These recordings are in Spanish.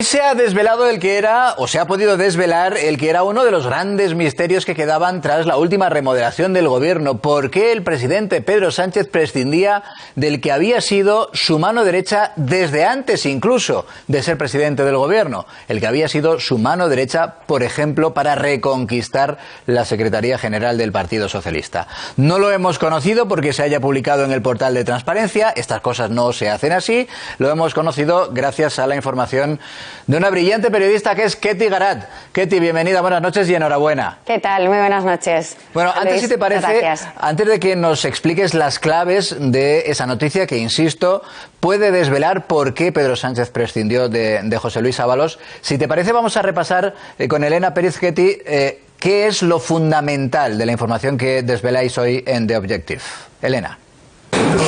Se ha desvelado el que era, o se ha podido desvelar, el que era uno de los grandes misterios que quedaban tras la última remodelación del gobierno. ¿Por qué el presidente Pedro Sánchez prescindía del que había sido su mano derecha desde antes incluso de ser presidente del gobierno? El que había sido su mano derecha, por ejemplo, para reconquistar la Secretaría General del Partido Socialista. No lo hemos conocido porque se haya publicado en el portal de transparencia. Estas cosas no se hacen así. Lo hemos conocido gracias a la información de una brillante periodista que es Ketty Garat. Ketty, bienvenida, buenas noches y enhorabuena. ¿Qué tal? Muy buenas noches. Bueno, antes, si te parece, antes de que nos expliques las claves de esa noticia que, insisto, puede desvelar por qué Pedro Sánchez prescindió de José Luis Ábalos, si te parece vamos a repasar con Elena Pérez Ketty qué es lo fundamental de la información que desveláis hoy en The Objective. Elena.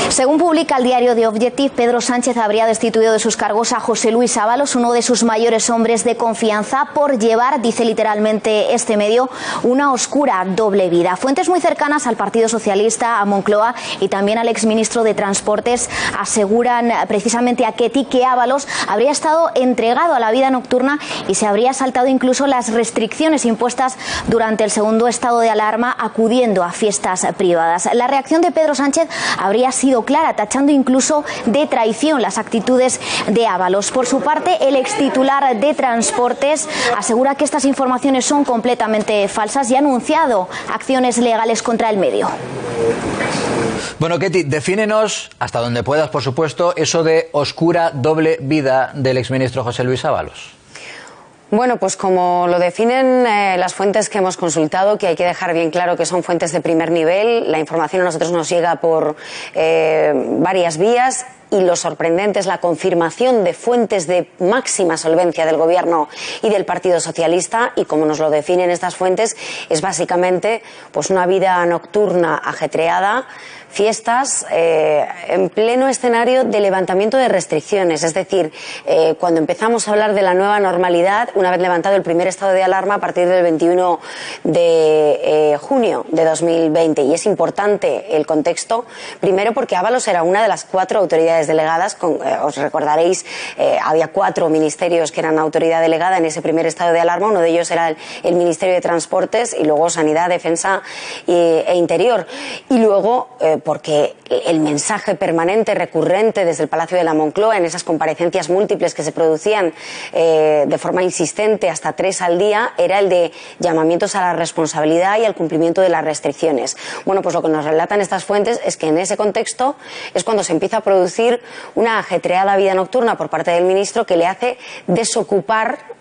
Según publica el diario The Objective, Pedro Sánchez habría destituido de sus cargos a José Luis Ábalos, uno de sus mayores hombres de confianza, por llevar, dice literalmente este medio, una oscura doble vida. Fuentes muy cercanas al Partido Socialista, a Moncloa y también al exministro de Transportes aseguran precisamente a Ketty que Ábalos habría estado entregado a la vida nocturna y se habría saltado incluso las restricciones impuestas durante el segundo estado de alarma, acudiendo a fiestas privadas. La reacción de Pedro Sánchez habría sido clara, tachando incluso de traición las actitudes de Ábalos. Por su parte, el extitular de Transportes asegura que estas informaciones son completamente falsas y ha anunciado acciones legales contra el medio. Bueno, Ketty, defínenos, hasta donde puedas, por supuesto, eso de oscura doble vida del exministro José Luis Ábalos. Bueno, pues como lo definen las fuentes que hemos consultado, que hay que dejar bien claro que son fuentes de primer nivel, la información a nosotros nos llega por varias vías. Y lo sorprendente es la confirmación de fuentes de máxima solvencia del Gobierno y del Partido Socialista, y como nos lo definen estas fuentes, es básicamente pues una vida nocturna ajetreada, fiestas, en pleno escenario de levantamiento de restricciones. Es decir, cuando empezamos a hablar de la nueva normalidad, una vez levantado el primer estado de alarma a partir del 21 de junio de 2020. Y es importante el contexto, primero porque Ábalos era una de las 4 autoridades delegadas, os recordaréis, había 4 ministerios que eran autoridad delegada en ese primer estado de alarma. Uno de ellos era el Ministerio de Transportes y luego Sanidad, Defensa e Interior. Y luego porque el mensaje permanente, recurrente desde el Palacio de la Moncloa, en esas comparecencias múltiples que se producían de forma insistente, hasta 3 al día, era el de llamamientos a la responsabilidad y al cumplimiento de las restricciones. Bueno, pues lo que nos relatan estas fuentes es que en ese contexto es cuando se empieza a producir una ajetreada vida nocturna por parte del ministro que le hace desocupar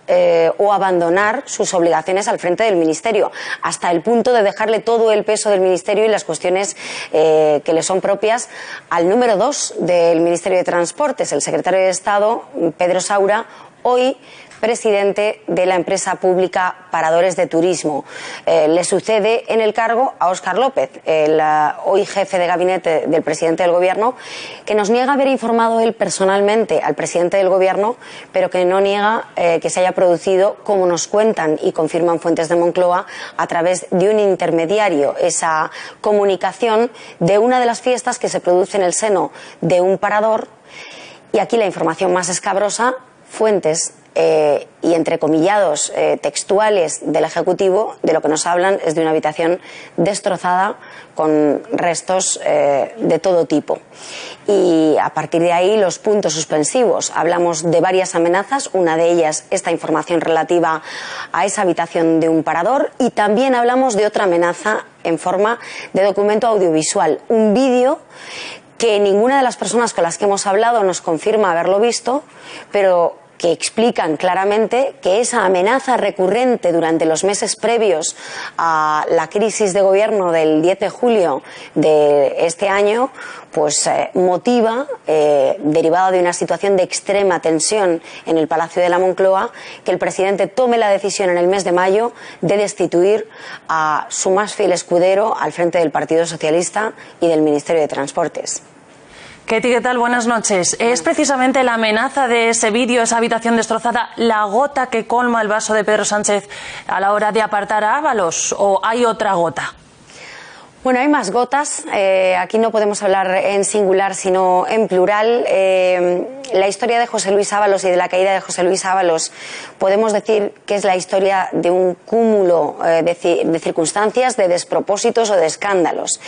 o abandonar sus obligaciones al frente del Ministerio, hasta el punto de dejarle todo el peso del Ministerio y las cuestiones que le son propias al número 2 del Ministerio de Transportes, el secretario de Estado, Pedro Saura, hoy presidente de la empresa pública Paradores de Turismo. Le sucede en el cargo a Óscar López, el hoy jefe de gabinete del presidente del Gobierno, que nos niega haber informado él personalmente al presidente del Gobierno, pero que no niega que se haya producido, como nos cuentan y confirman fuentes de Moncloa, a través de un intermediario, esa comunicación de una de las fiestas que se produce en el seno de un parador. Y aquí la información más escabrosa, fuentes y entrecomillados textuales del Ejecutivo, de lo que nos hablan es de una habitación destrozada con restos de todo tipo. Y a partir de ahí los puntos suspensivos. Hablamos de varias amenazas, una de ellas esta información relativa a esa habitación de un parador, y también hablamos de otra amenaza en forma de documento audiovisual, un vídeo que ninguna de las personas con las que hemos hablado nos confirma haberlo visto, pero que explican claramente que esa amenaza recurrente durante los meses previos a la crisis de gobierno del 10 de julio de este año, pues motiva, derivada de una situación de extrema tensión en el Palacio de la Moncloa, que el presidente tome la decisión en el mes de mayo de destituir a su más fiel escudero al frente del Partido Socialista y del Ministerio de Transportes. Ketty, ¿qué tal? Buenas noches. ¿Es precisamente la amenaza de ese vídeo, esa habitación destrozada, la gota que colma el vaso de Pedro Sánchez a la hora de apartar a Ábalos, o hay otra gota? Bueno, hay más gotas. Aquí no podemos hablar en singular, sino en plural. La historia de José Luis Ábalos y de la caída de José Luis Ábalos podemos decir que es la historia de un cúmulo de circunstancias, de despropósitos o de escándalos.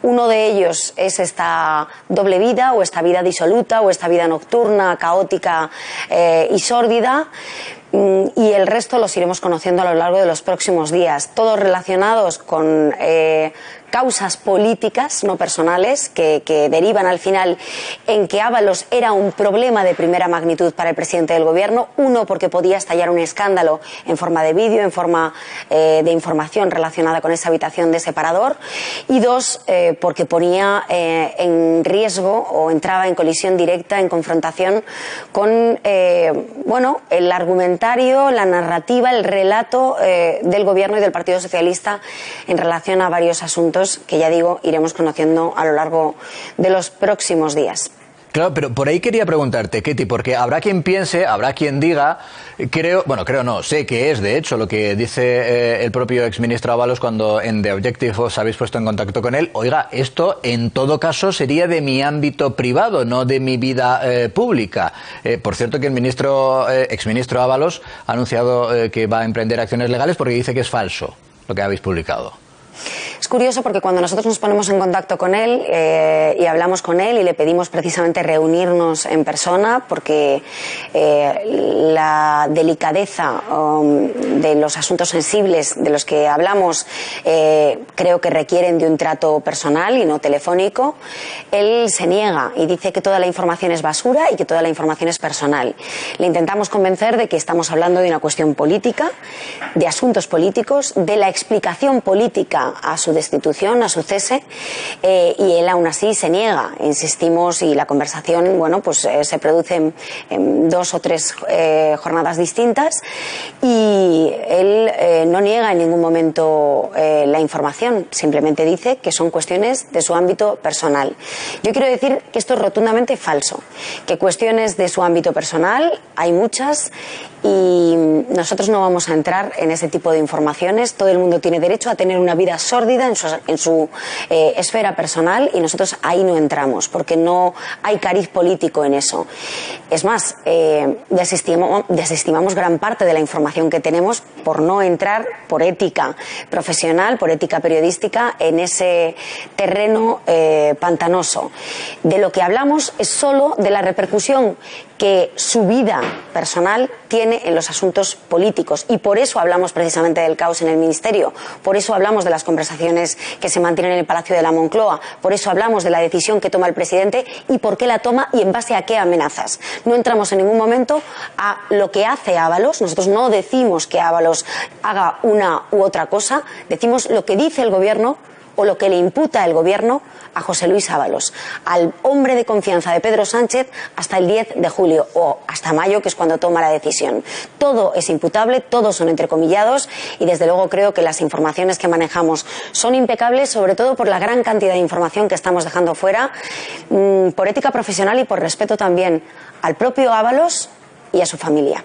Uno de ellos es esta doble vida, o esta vida disoluta, o esta vida nocturna, caótica y sórdida. Y el resto los iremos conociendo a lo largo de los próximos días, todos relacionados con causas políticas, no personales, que derivan al final en que Ábalos era un problema de primera magnitud para el presidente del gobierno. Uno, porque podía estallar un escándalo en forma de vídeo, en forma de información relacionada con esa habitación de separador. Y dos, porque ponía en riesgo o entraba en colisión directa, en confrontación con el argumentario, la narrativa, el relato del gobierno y del Partido Socialista en relación a varios asuntos que, ya digo, iremos conociendo a lo largo de los próximos días. Claro, pero por ahí quería preguntarte, Ketty, porque habrá quien piense, habrá quien diga, sé que es de hecho lo que dice el propio exministro Ábalos cuando en The Objective os habéis puesto en contacto con él. Oiga, esto en todo caso sería de mi ámbito privado, no de mi vida pública. Por cierto que el exministro Ábalos ha anunciado que va a emprender acciones legales porque dice que es falso lo que habéis publicado. Es curioso porque cuando nosotros nos ponemos en contacto con él y hablamos con él y le pedimos precisamente reunirnos en persona, porque la delicadeza de los asuntos sensibles de los que hablamos creo que requieren de un trato personal y no telefónico, él se niega y dice que toda la información es basura y que toda la información es personal. Le intentamos convencer de que estamos hablando de una cuestión política, de asuntos políticos, de la explicación política a su destitución, a su cese, y él aún así se niega. Insistimos y la conversación, se produce en 2 o 3 jornadas distintas y él no niega en ningún momento la información, simplemente dice que son cuestiones de su ámbito personal. Yo quiero decir que esto es rotundamente falso, que cuestiones de su ámbito personal hay muchas y nosotros no vamos a entrar en ese tipo de informaciones. Todo el mundo tiene derecho a tener una vida sórdida en su esfera personal y nosotros ahí no entramos porque no hay cariz político en eso. Es más, desestimamos gran parte de la información que tenemos por no entrar, por ética profesional, por ética periodística, en ese terreno pantanoso. De lo que hablamos es solo de la repercusión que su vida personal tiene en los asuntos políticos y por eso hablamos precisamente del caos en el Ministerio, por eso hablamos de las conversaciones que se mantienen en el Palacio de la Moncloa, por eso hablamos de la decisión que toma el presidente y por qué la toma y en base a qué amenazas. No entramos en ningún momento a lo que hace Ábalos, nosotros no decimos que Ábalos haga una u otra cosa, decimos lo que dice el gobierno o lo que le imputa el gobierno a José Luis Ábalos, al hombre de confianza de Pedro Sánchez hasta el 10 de julio o hasta mayo, que es cuando toma la decisión. Todo es imputable, todos son entrecomillados y desde luego creo que las informaciones que manejamos son impecables, sobre todo por la gran cantidad de información que estamos dejando fuera, por ética profesional y por respeto también al propio Ábalos y a su familia.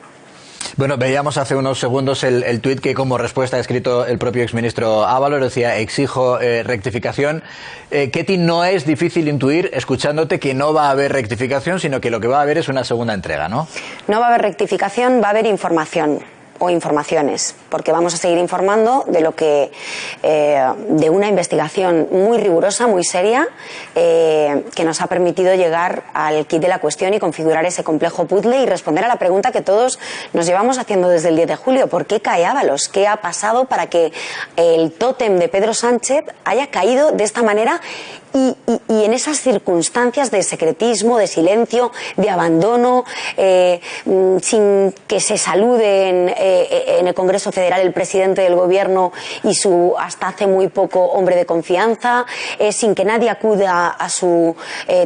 Bueno, veíamos hace unos segundos el tuit que como respuesta ha escrito el propio exministro Ábalos, decía, exijo rectificación. Ketty, no es difícil intuir, escuchándote, que no va a haber rectificación, sino que lo que va a haber es una segunda entrega, ¿no? No va a haber rectificación, va a haber información o informaciones, porque vamos a seguir informando de lo que de una investigación muy rigurosa, muy seria, que nos ha permitido llegar al quid de la cuestión y configurar ese complejo puzzle y responder a la pregunta que todos nos llevamos haciendo desde el 10 de julio. ¿Por qué cae Ábalos? ¿Qué ha pasado para que el tótem de Pedro Sánchez haya caído de esta manera y en esas circunstancias de secretismo, de silencio, de abandono, sin que se saluden en el Congreso Federal el presidente del gobierno y su hasta hace muy poco hombre de confianza, sin que nadie acuda a su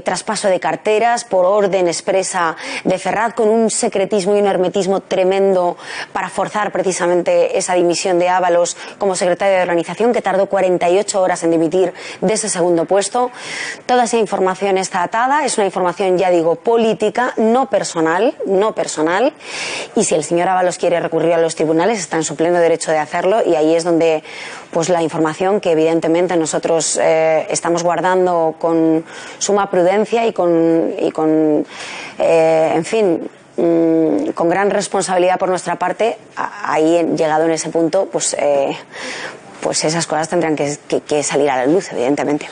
traspaso de carteras por orden expresa de Ferraz, con un secretismo y un hermetismo tremendo para forzar precisamente esa dimisión de Ábalos como secretario de Organización, que tardó 48 horas en dimitir de ese segundo puesto. tanto, toda esa información está atada, es una información, ya digo, política, no personal, y si el señor Ábalos quiere recurrir a los tribunales, está en su pleno derecho de hacerlo, y ahí es donde pues la información que evidentemente nosotros estamos guardando con suma prudencia y con gran responsabilidad por nuestra parte, ahí llegado en ese punto, pues esas cosas tendrán que salir a la luz, evidentemente.